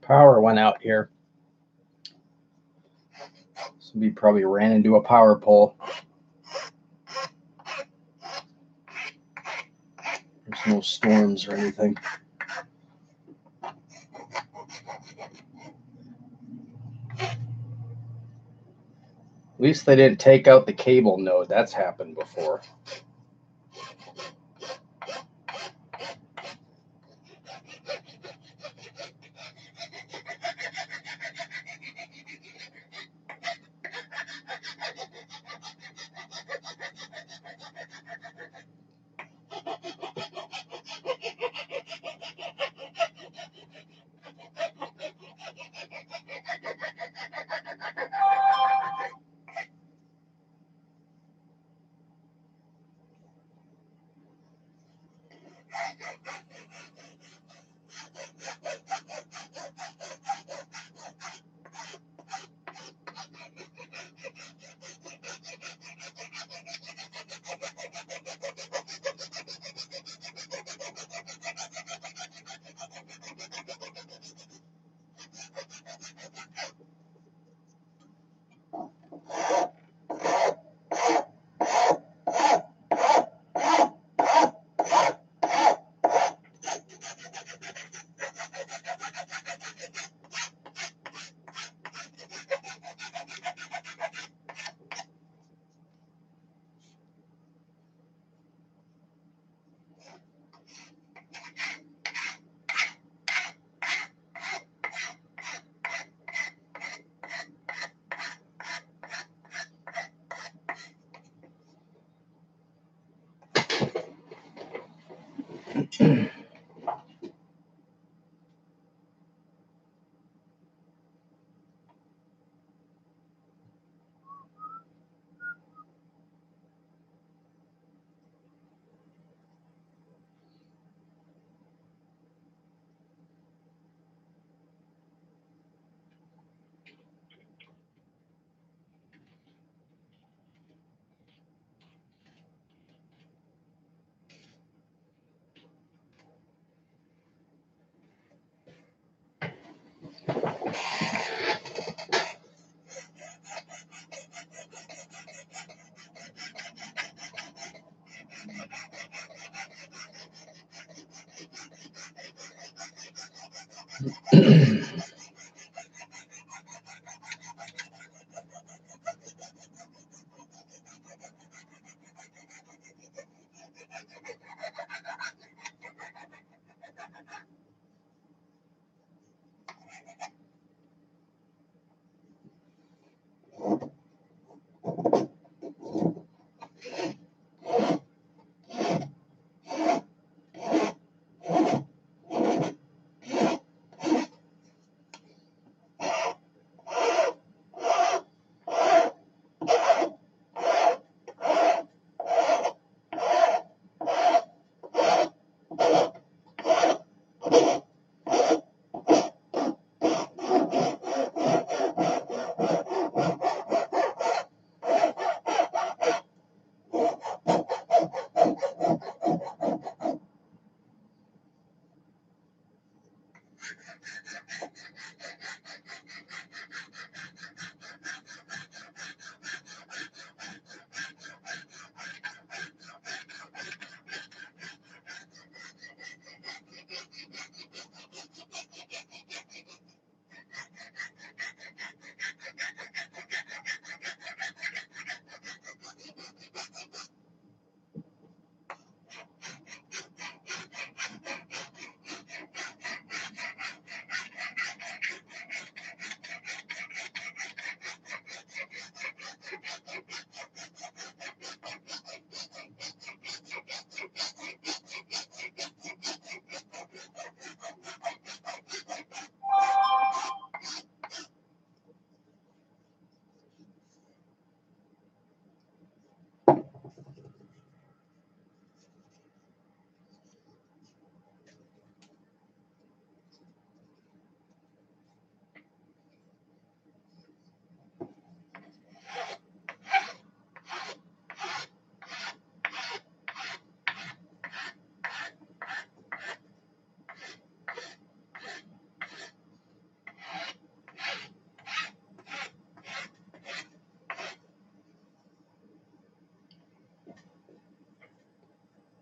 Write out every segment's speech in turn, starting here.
Power went out here. Somebody probably ran into a power pole. There's no storms or anything. At least they didn't take out the cable node. That's happened before.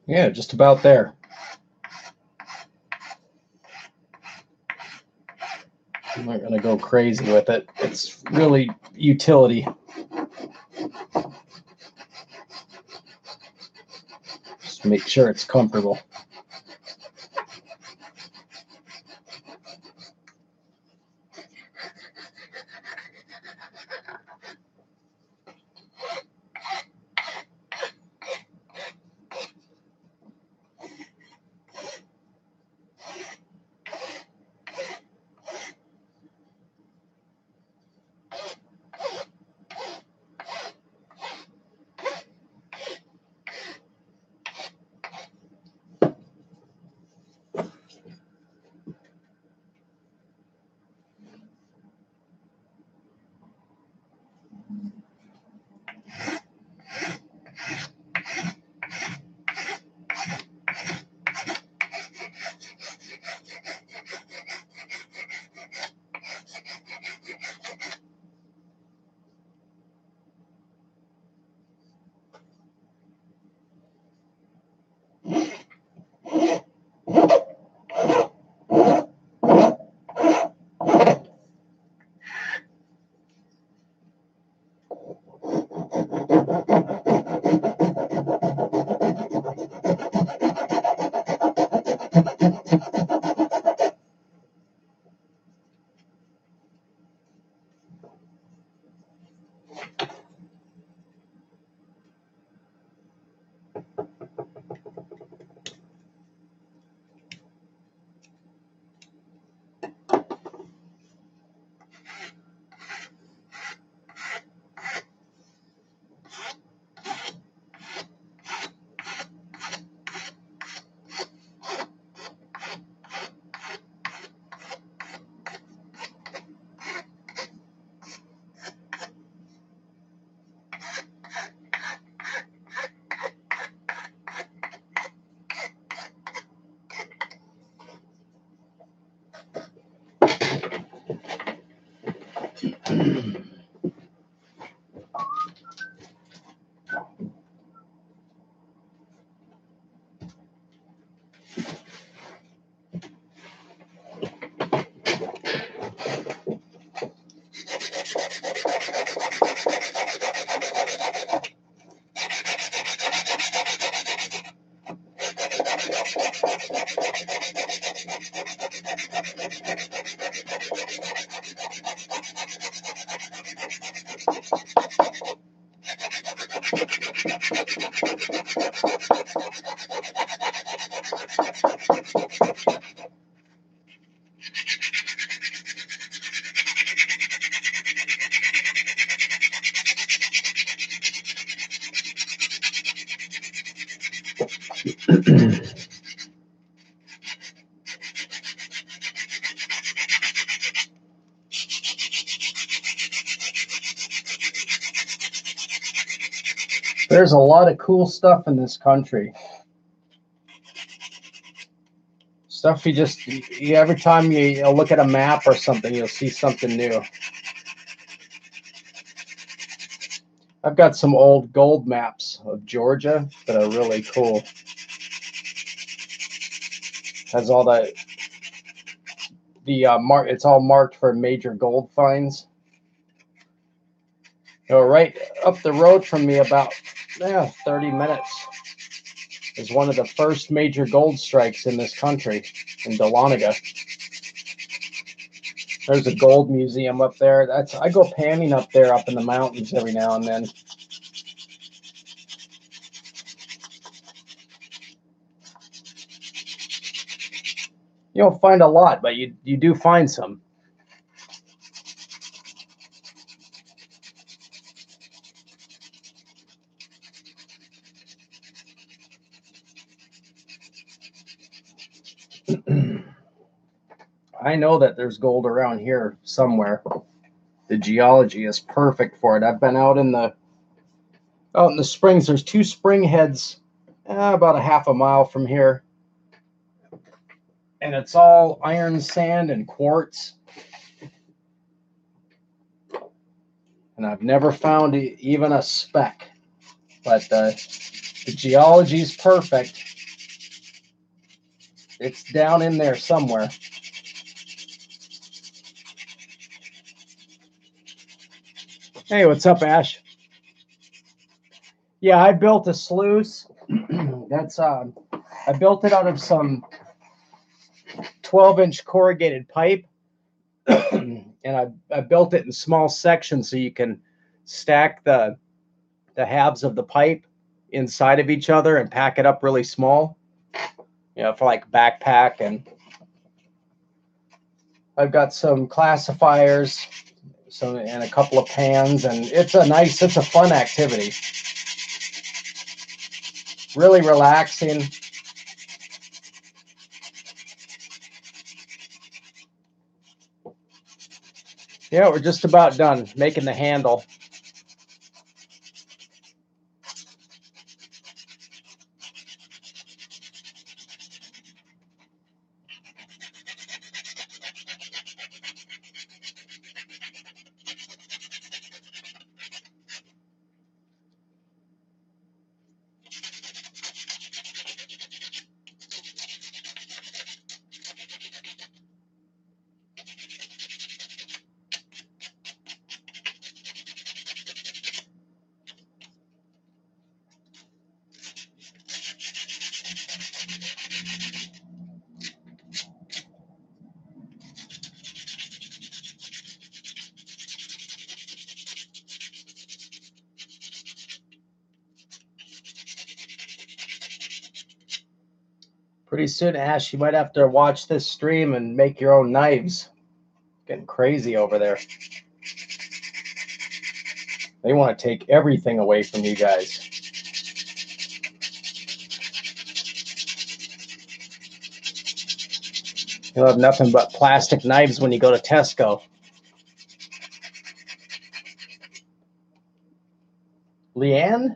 Yeah, just about there. I'm not going to go crazy with it. It's really utility. Just make sure it's comfortable. There's a lot of cool stuff in this country. Stuff every time you look at a map or something, you'll see something new. I've got some old gold maps of Georgia that are really cool. Has all it's all marked for major gold finds. Right up the road from me, about 30 minutes, is one of the first major gold strikes in this country, in Dahlonega. There's a gold museum up there. I go panning up there, up in the mountains every now and then. You don't find a lot, but you do find some. I know that there's gold around here somewhere. The geology is perfect for it. I've been out in the springs. There's two spring heads about a half a mile from here. And it's all iron sand and quartz. And I've never found even a speck. But the geology is perfect. It's down in there somewhere. Hey, what's up, Ash? Yeah, I built a sluice. That's I built it out of some 12-inch corrugated pipe, and I built it in small sections so you can stack the halves of the pipe inside of each other and pack it up really small. You know, for like backpack. And I've got some classifiers, and a couple of pans, and it's a fun activity. Really relaxing. Yeah, we're just about done making the handle. Pretty soon, Ash, you might have to watch this stream and make your own knives. Getting crazy over there. They want to take everything away from you guys. You'll have nothing but plastic knives when you go to Tesco. Leanne?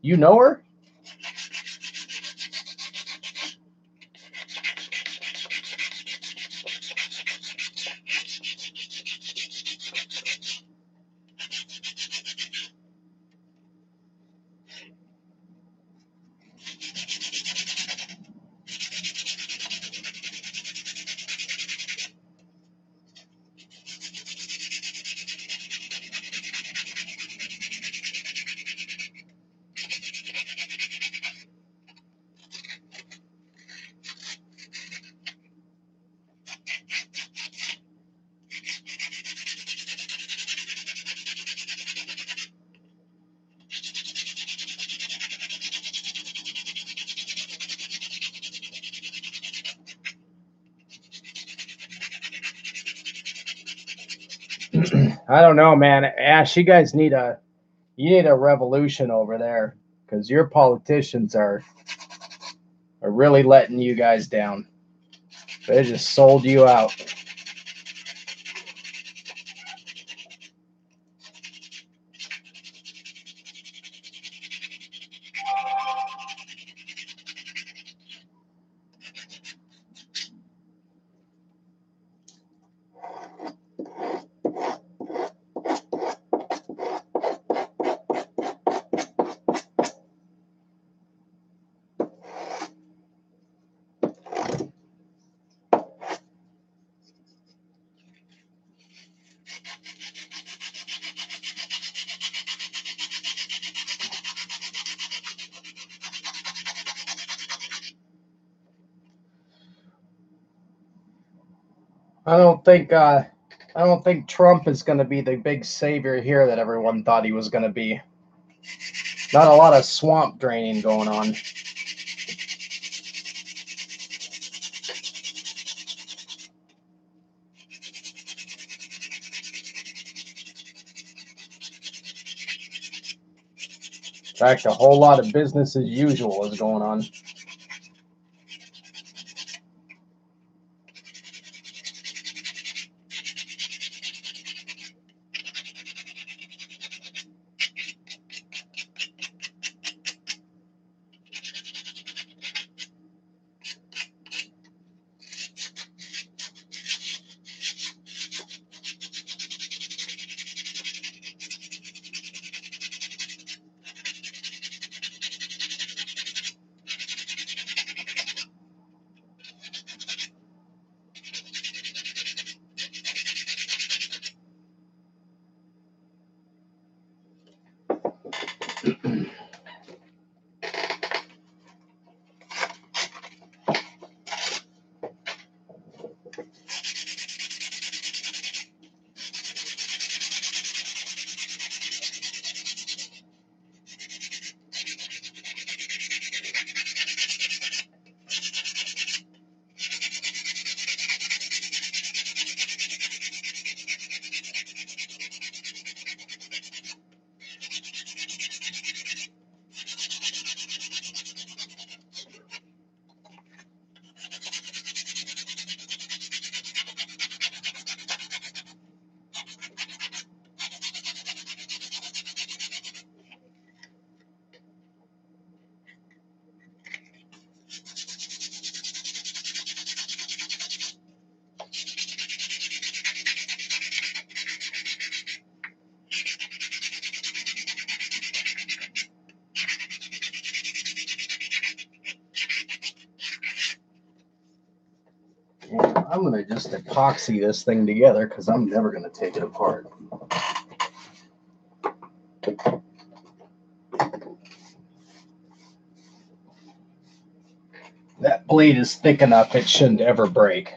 You know her? I don't know, man. Ash, you guys need a revolution over there, because your politicians are really letting you guys down. They just sold you out. I don't think Trump is going to be the big savior here that everyone thought he was going to be. Not a lot of swamp draining going on. In fact, a whole lot of business as usual is going on. I'm going to just epoxy this thing together because I'm never going to take it apart. That blade is thick enough, it shouldn't ever break.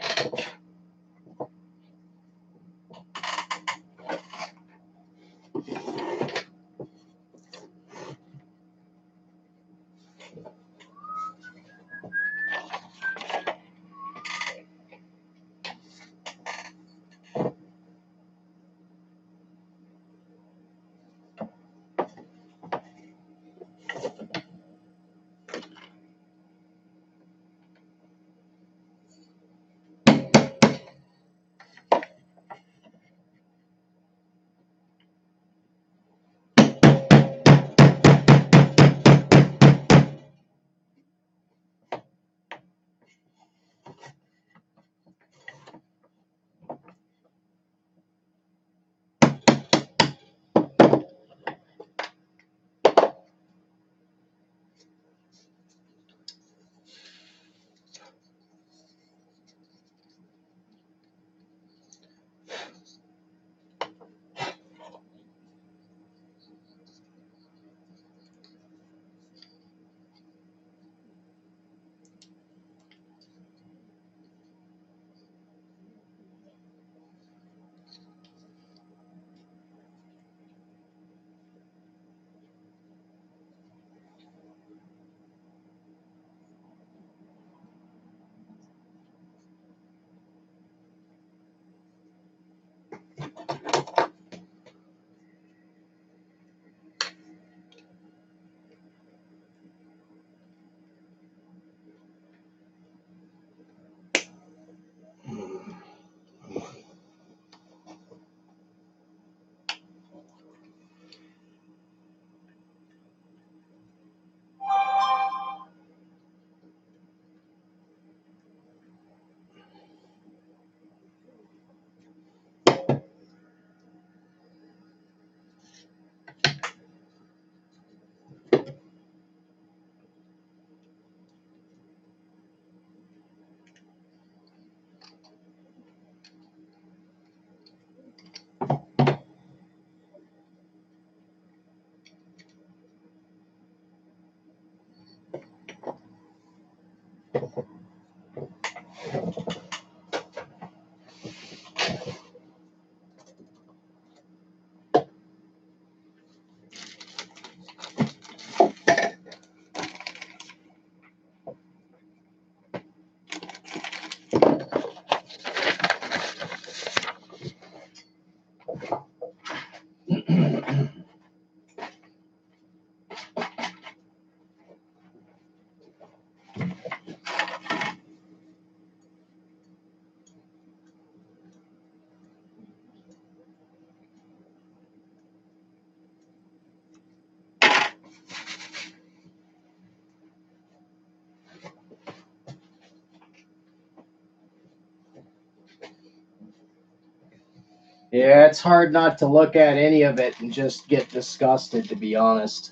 Yeah, it's hard not to look at any of it and just get disgusted, to be honest.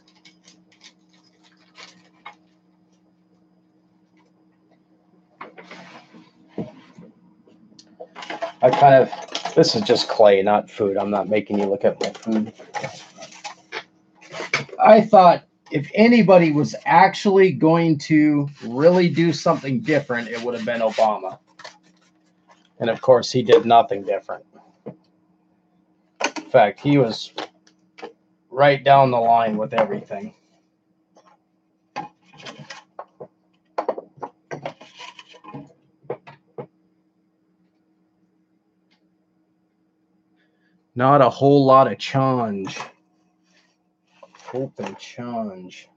This is just clay, not food. I'm not making you look at my food. I thought if anybody was actually going to really do something different, it would have been Obama. And of course, he did nothing different. In fact, he was right down the line with everything. Not a whole lot of change. Hope and change.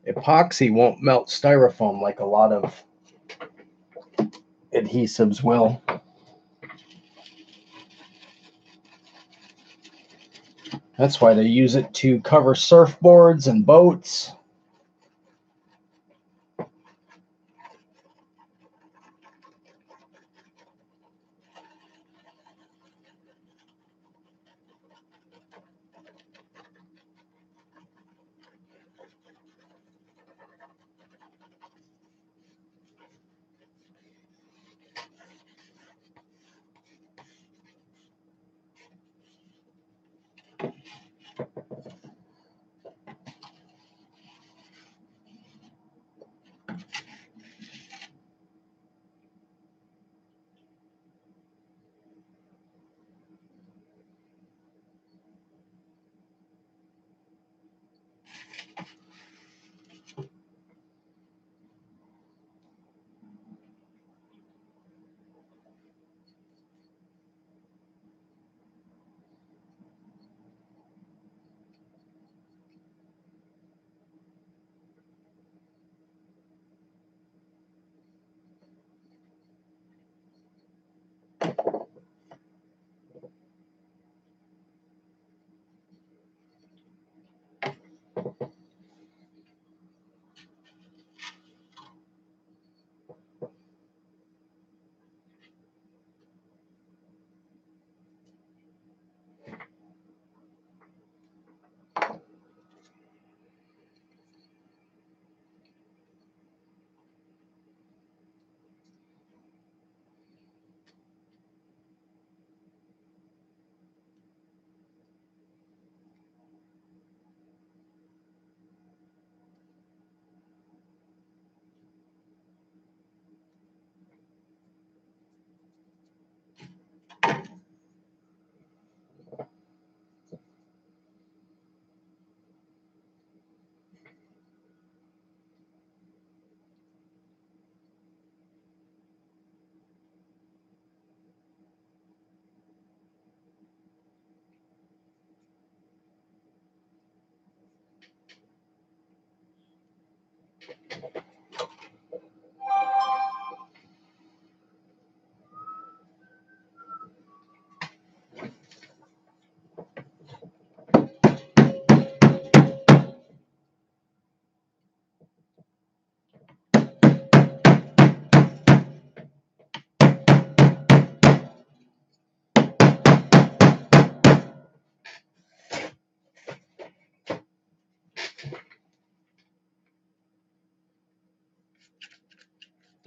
Epoxy won't melt styrofoam like a lot of adhesives will. That's why they use it to cover surfboards and boats.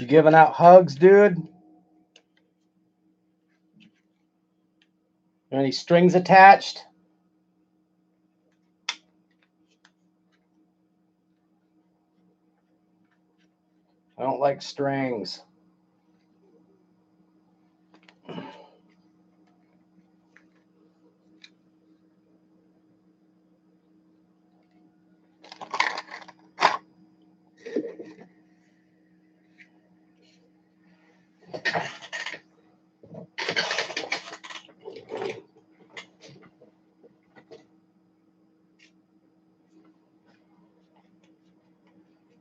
You giving out hugs, dude? Any strings attached? I don't like strings.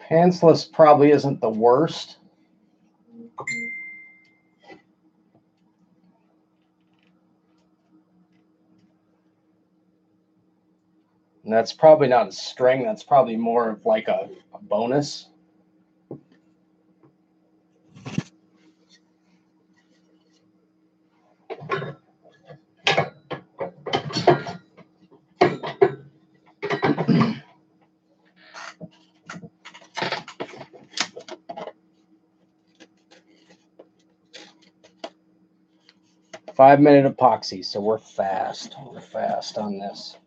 Pantsless probably isn't the worst. And that's probably not a string. That's probably more of like a bonus. 5-minute epoxy, so we're fast. We're fast on this.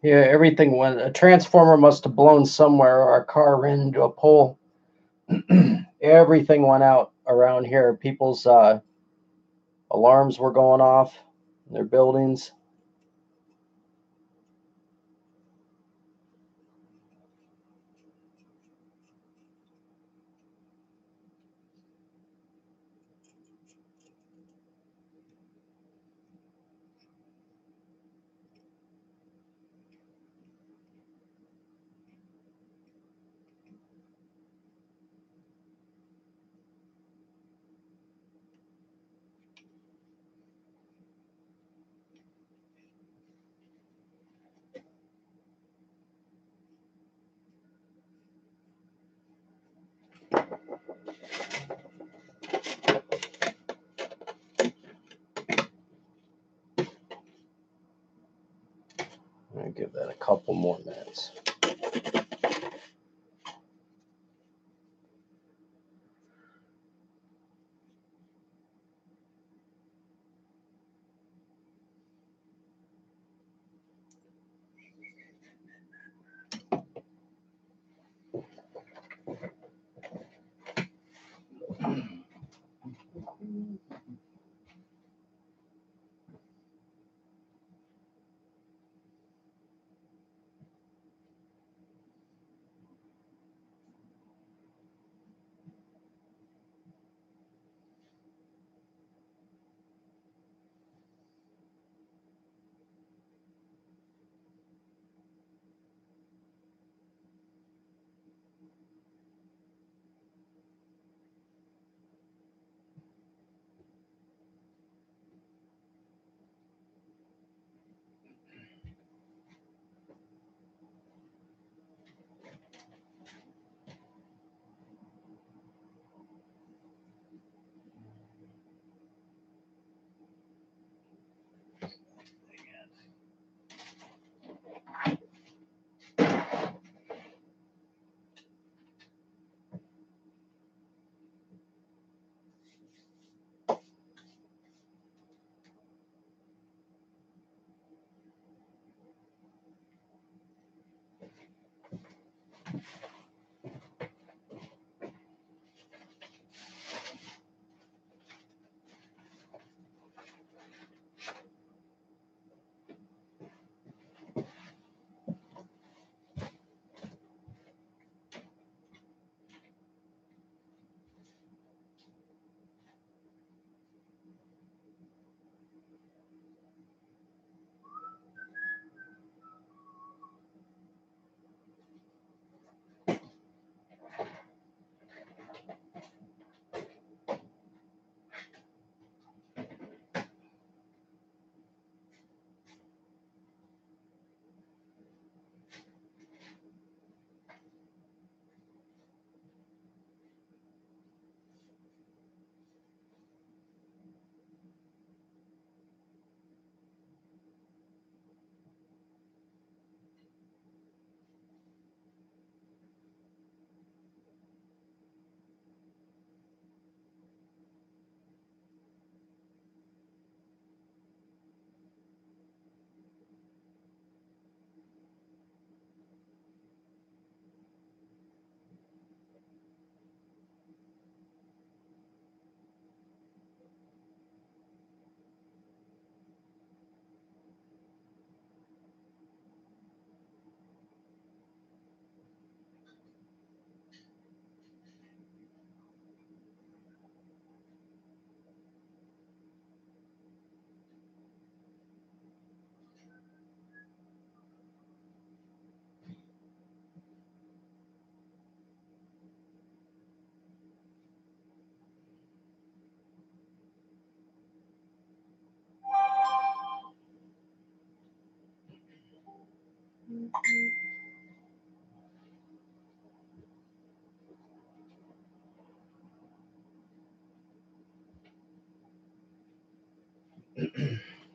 Yeah, everything went. A transformer must have blown somewhere, or our car ran into a pole. Everything went out around here. People's alarms were going off in their buildings. I'm gonna give that a couple more minutes.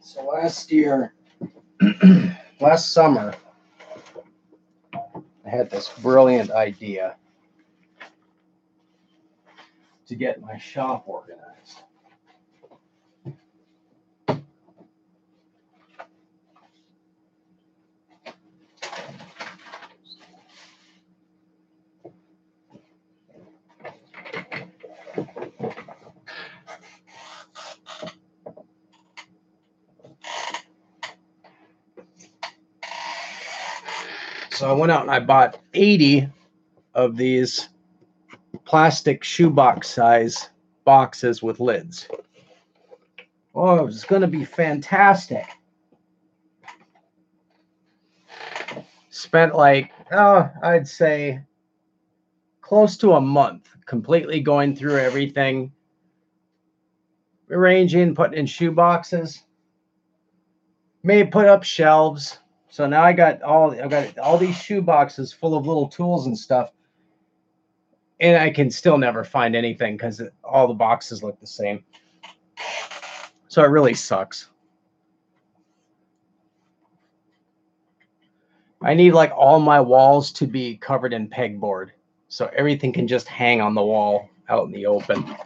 So last summer, I had this brilliant idea to get my shop organized. So I went out and I bought 80 of these plastic shoebox size boxes with lids. Oh, it was going to be fantastic. Spent I'd say close to a month completely going through everything, arranging, putting in shoe boxes, put up shelves. So now I got all these shoe boxes full of little tools and stuff, and I can still never find anything because all the boxes look the same. So it really sucks. I need like all my walls to be covered in pegboard, so everything can just hang on the wall out in the open.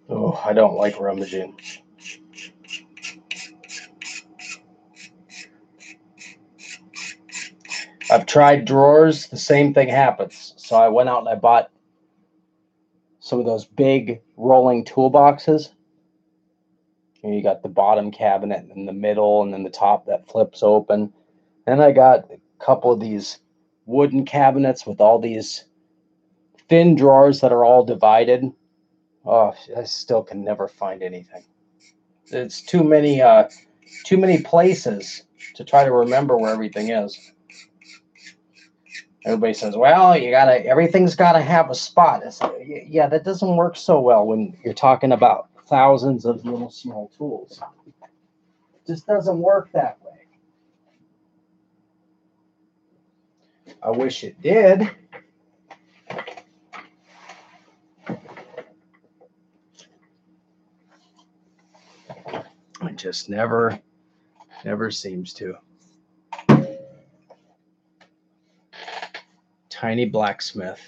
Oh, I don't like rummaging. I've tried drawers, the same thing happens. So I went out and I bought some of those big rolling toolboxes. You got the bottom cabinet and the middle and then the top that flips open. Then I got a couple of these wooden cabinets with all these thin drawers that are all divided. Oh, I still can never find anything. It's too many places to try to remember where everything is. Everybody says, well, everything's gotta have a spot. It's like, yeah, that doesn't work so well when you're talking about thousands of little small tools. It just doesn't work that way. I wish it did. It just never seems to. Tiny blacksmith.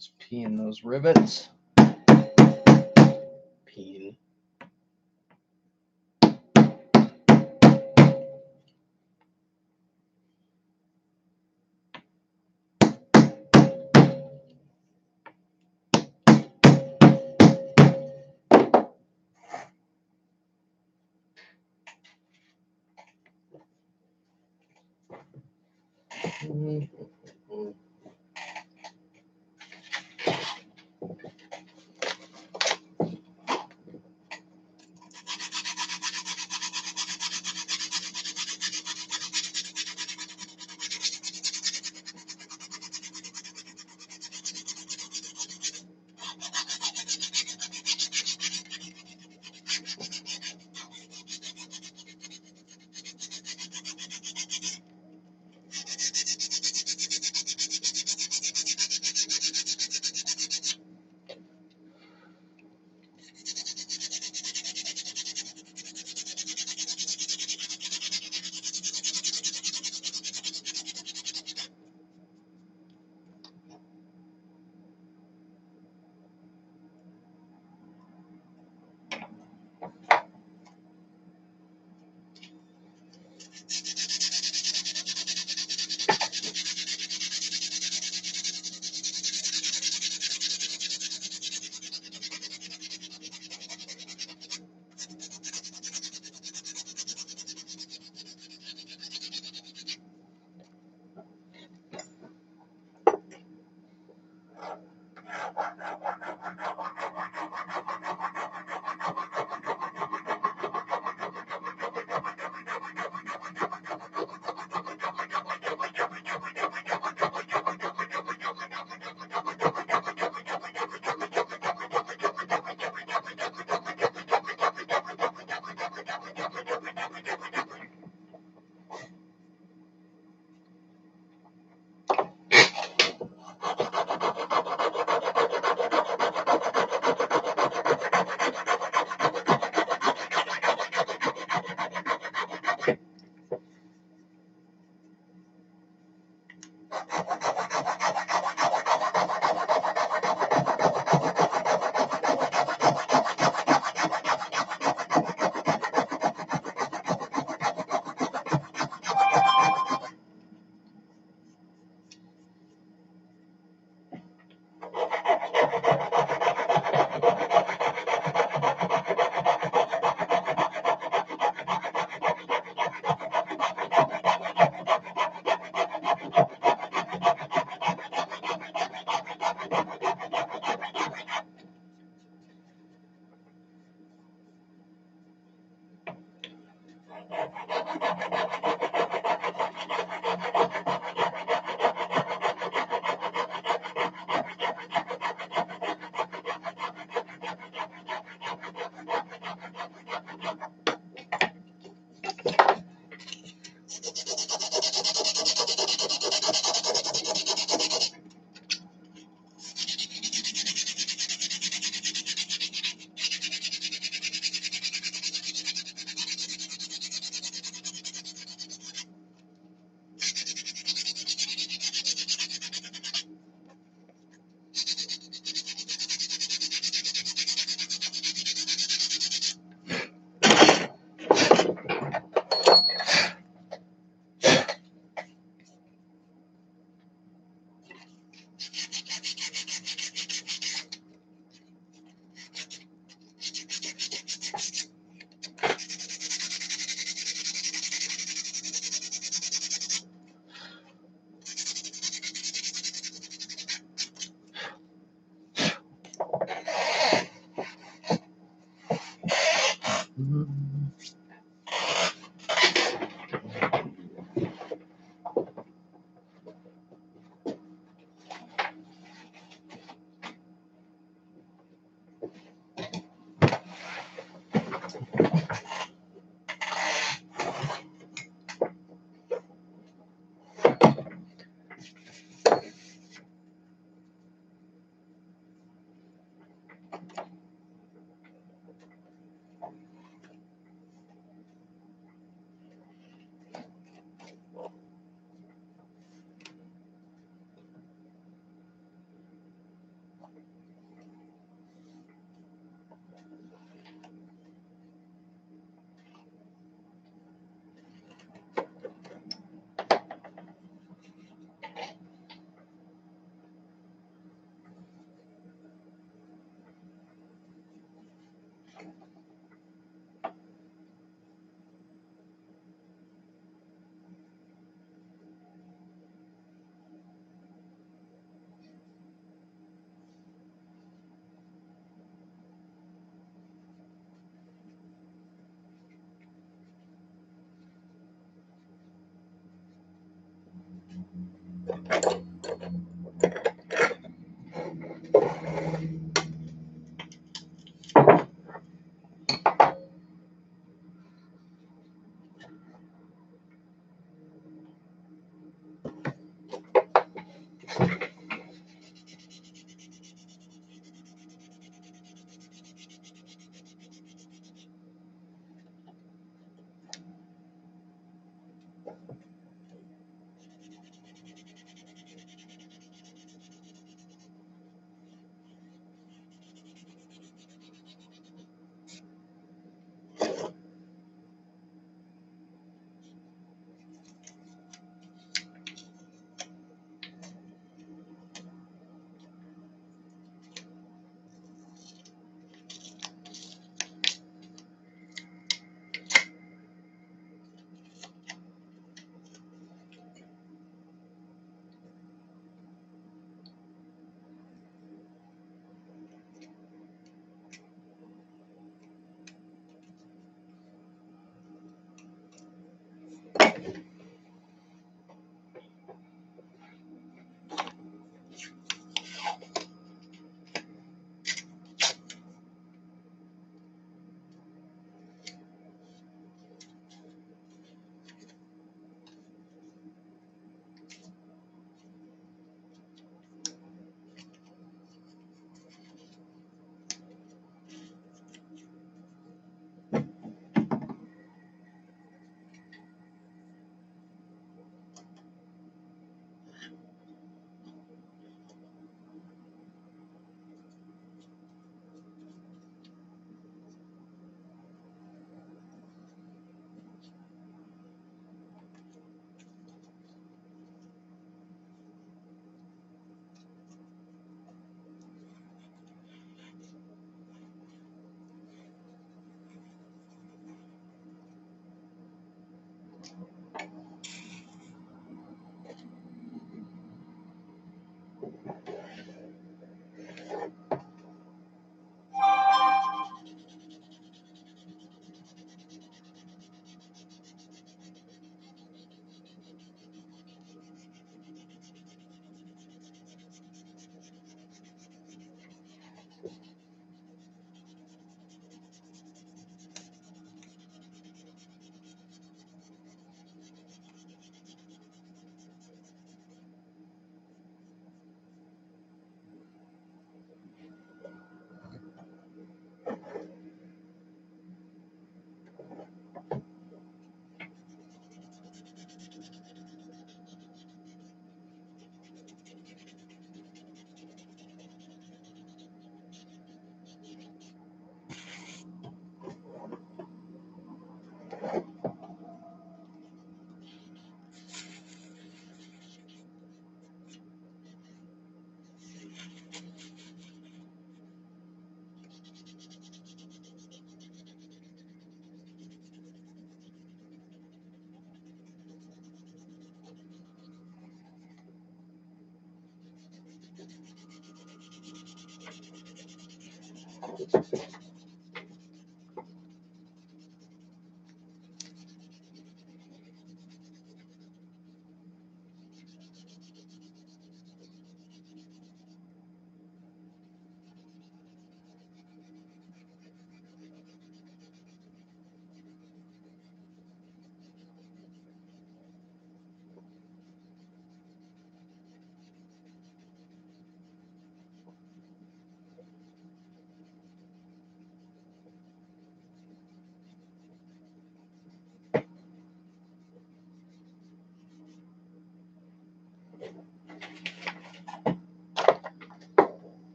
Just peeing those rivets. Peeing.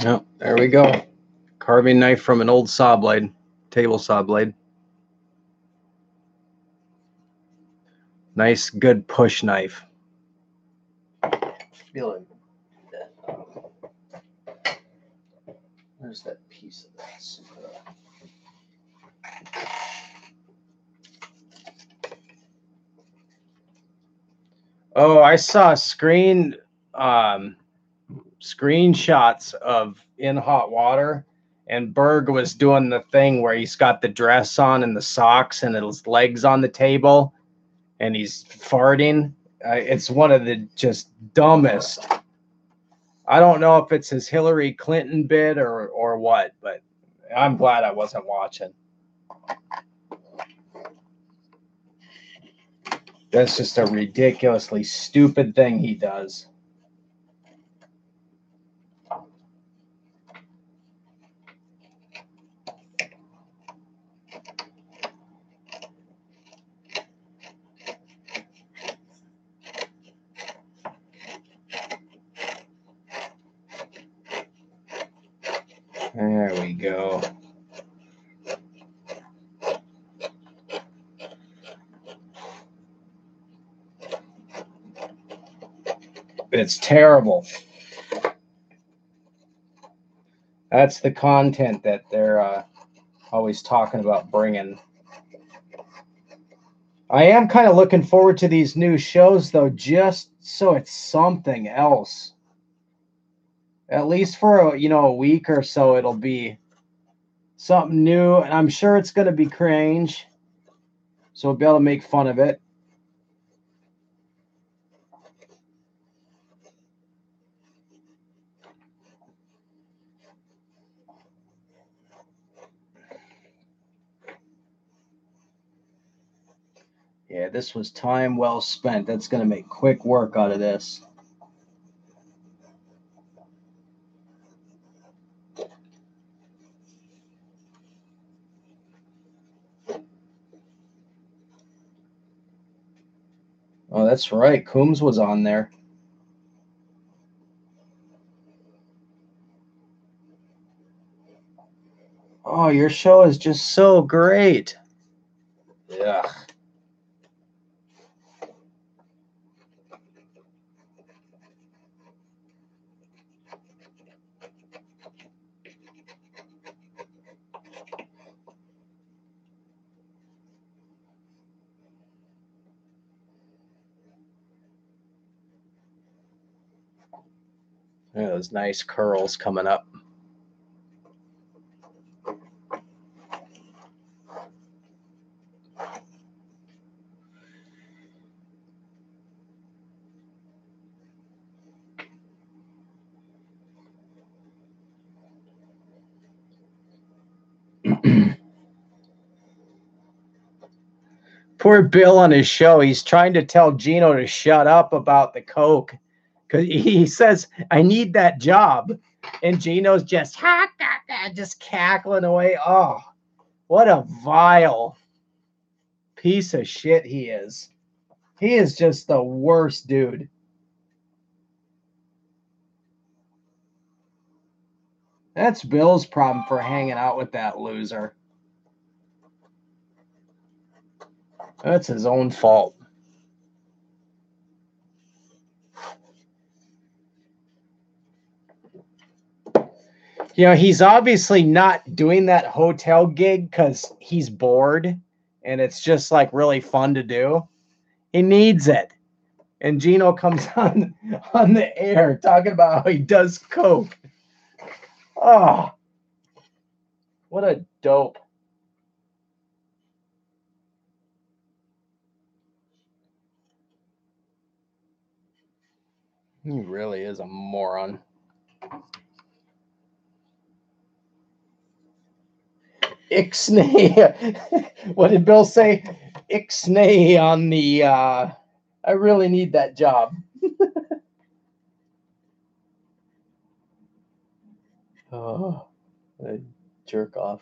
Yep, there we go. Carving knife from an old saw blade, table saw blade. Nice, good push knife. Feeling that. Where's that piece of this? Oh, I saw screenshots of In Hot Water, and Berg was doing the thing where he's got the dress on and the socks and his legs on the table, and he's farting. It's one of the just dumbest. I don't know if it's his Hillary Clinton bit or what, but I'm glad I wasn't watching. That's just a ridiculously stupid thing he does. There we go. It's terrible. That's the content that they're always talking about bringing. I am kind of looking forward to these new shows, though, just so it's something else. At least for a week or so, it'll be something new, and I'm sure it's going to be cringe, so we'll be able to make fun of it. Yeah, this was time well spent. That's going to make quick work out of this. Oh, that's right. Coombs was on there. Oh, your show is just so great. Yeah. Yeah, those nice curls coming up. Poor Bill on his show. He's trying to tell Gino to shut up about the coke because he says, "I need that job," and Gino's just cackling away. Oh, what a vile piece of shit he is. He is just the worst dude. That's Bill's problem for hanging out with that loser. That's his own fault. He's obviously not doing that hotel gig because he's bored and it's just like really fun to do. He needs it. And Gino comes on the air talking about how he does coke. Oh, what a dope. He really is a moron. Ixnay. What did Bill say? Ixnay on the I really need that job. Oh, a jerk off.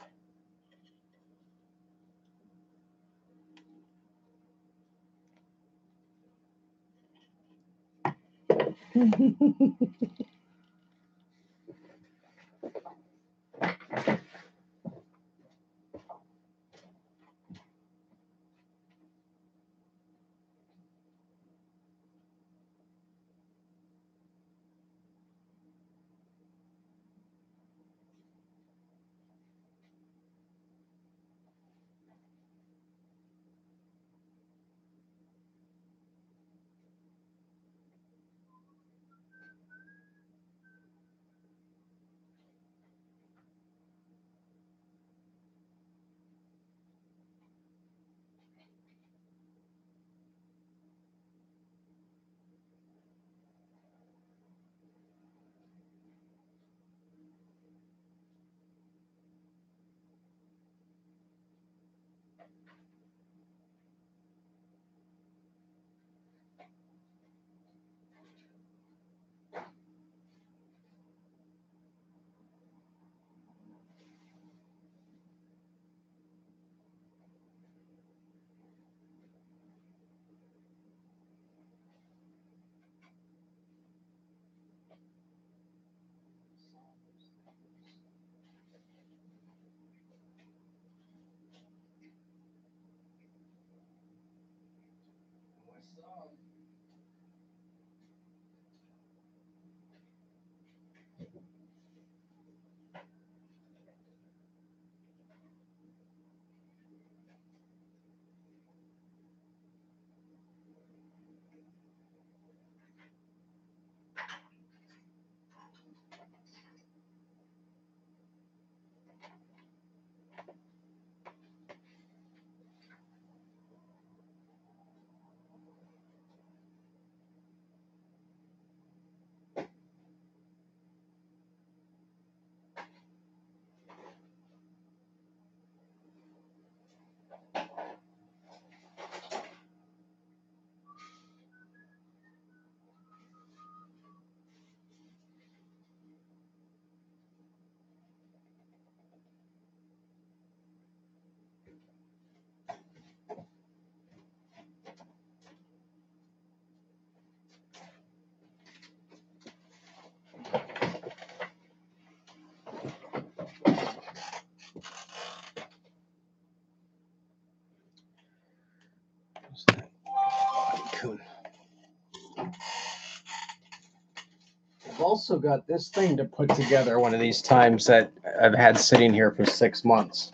also got this thing to put together one of these times that I've had sitting here for 6 months.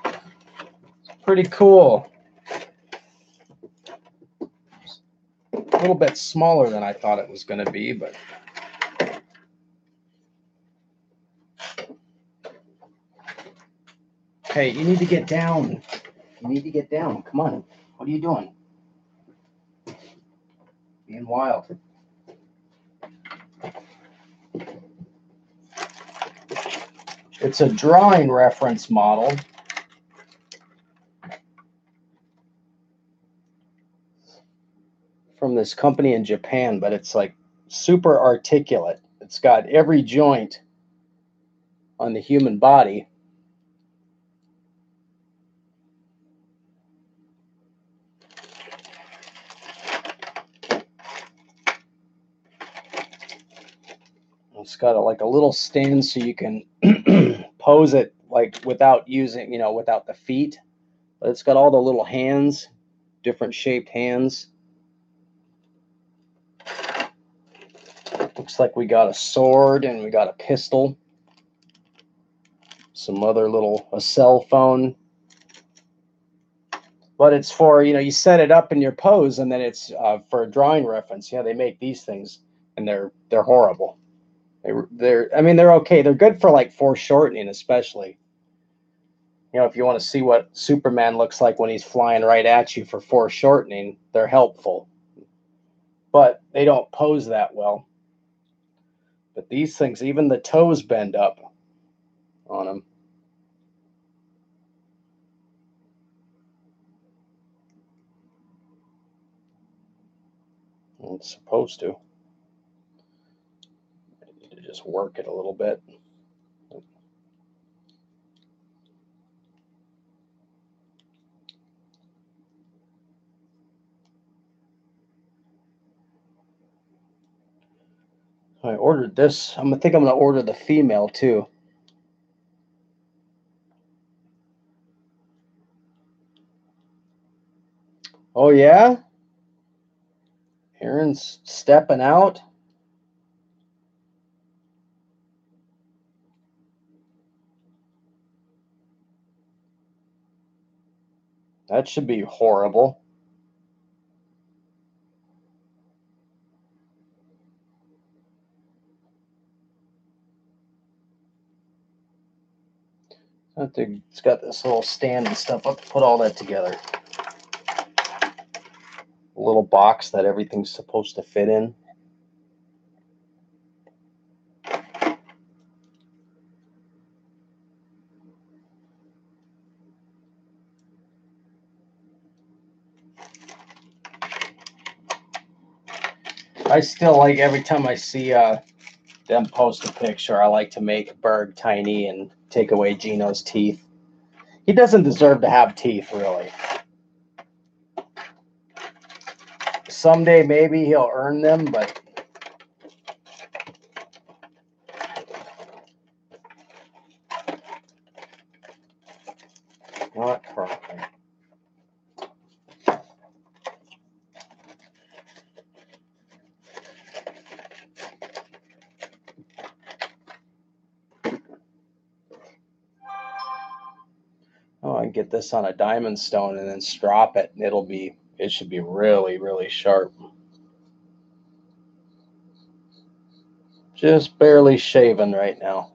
It's pretty cool. A little bit smaller than I thought it was going to be, but hey, you need to get down. You need to get down. Come on. What are you doing? Being wild. It's a drawing reference model. From this company in Japan, but it's like super articulate. It's got every joint on the human body. It's got like a little stand so you can pose it like without using, without the feet. But it's got all the little hands, different shaped hands. Looks like we got a sword and we got a pistol. Some other a cell phone. But it's for, you set it up in your pose and then it's for a drawing reference. Yeah, they make these things and they're horrible. They're okay. They're good for like foreshortening, especially. If you want to see what Superman looks like when he's flying right at you for foreshortening, they're helpful. But they don't pose that well. But these things, even the toes bend up on them. It's supposed to. I need to just work it a little bit. I ordered this. I think I'm going to order the female too. Oh, yeah? Aaron's stepping out. That should be horrible. It's got this little stand and stuff. I'll put all that together. A little box that everything's supposed to fit in. I still like every time I see them post a picture, I like to make Berg tiny and take away Gino's teeth. He doesn't deserve to have teeth, really. Someday maybe he'll earn them, but not currently. Oh, I can get this on a diamond stone and then strop it, and it should be really, really sharp. Just barely shaven right now.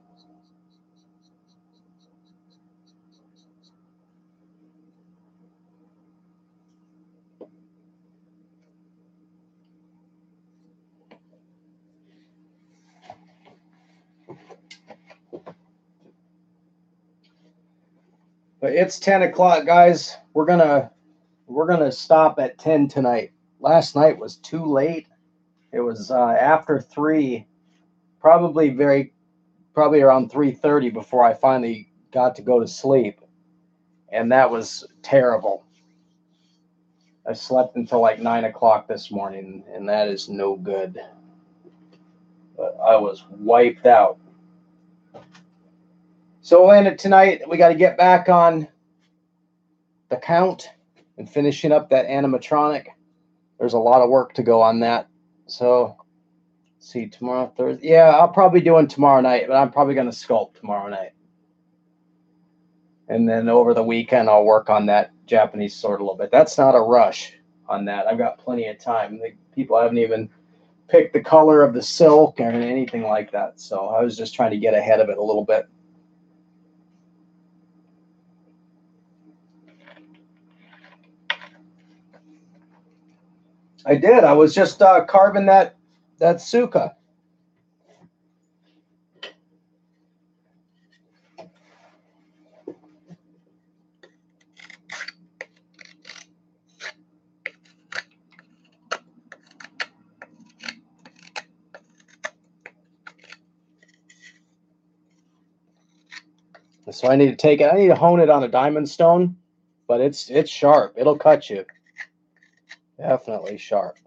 But it's 10 o'clock, guys. We're gonna stop at 10 tonight. Last night was too late. It was after 3, probably around 3:30 before I finally got to go to sleep, and that was terrible. I slept until like 9 o'clock this morning, and that is no good. But I was wiped out. So we'll end it tonight. We got to get back on the count and finishing up that animatronic. There's a lot of work to go on that. So, see, tomorrow, Thursday. Yeah, I'll probably do one tomorrow night, but I'm probably going to sculpt tomorrow night. And then over the weekend, I'll work on that Japanese sword a little bit. That's not a rush on that. I've got plenty of time. People haven't even picked the color of the silk or anything like that. So I was just trying to get ahead of it a little bit. I did. I was just carving that Suka. So I need to take it. I need to hone it on a diamond stone, but it's sharp. It'll cut you. Definitely sharp.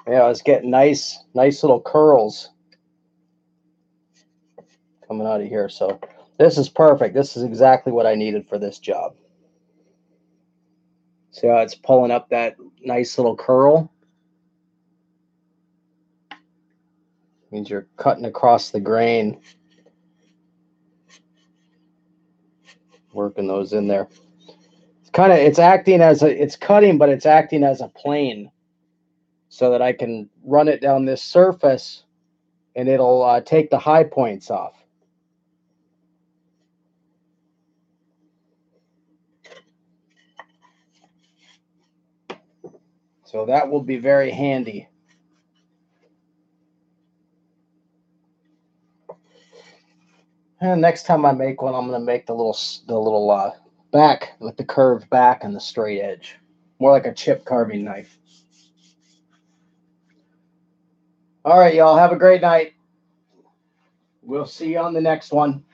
Yeah, I was getting nice little curls coming out of here. So this is perfect. This is exactly what I needed for this job. See how it's pulling up that nice little curl? Means you're cutting across the grain. Working those in there. It's acting as it's cutting, but it's acting as a plane so that I can run it down this surface and it'll take the high points off. So that will be very handy. And next time I make one, I'm going to make the little back with the curved back and the straight edge. More like a chip carving knife. All right, y'all. Have a great night. We'll see you on the next one.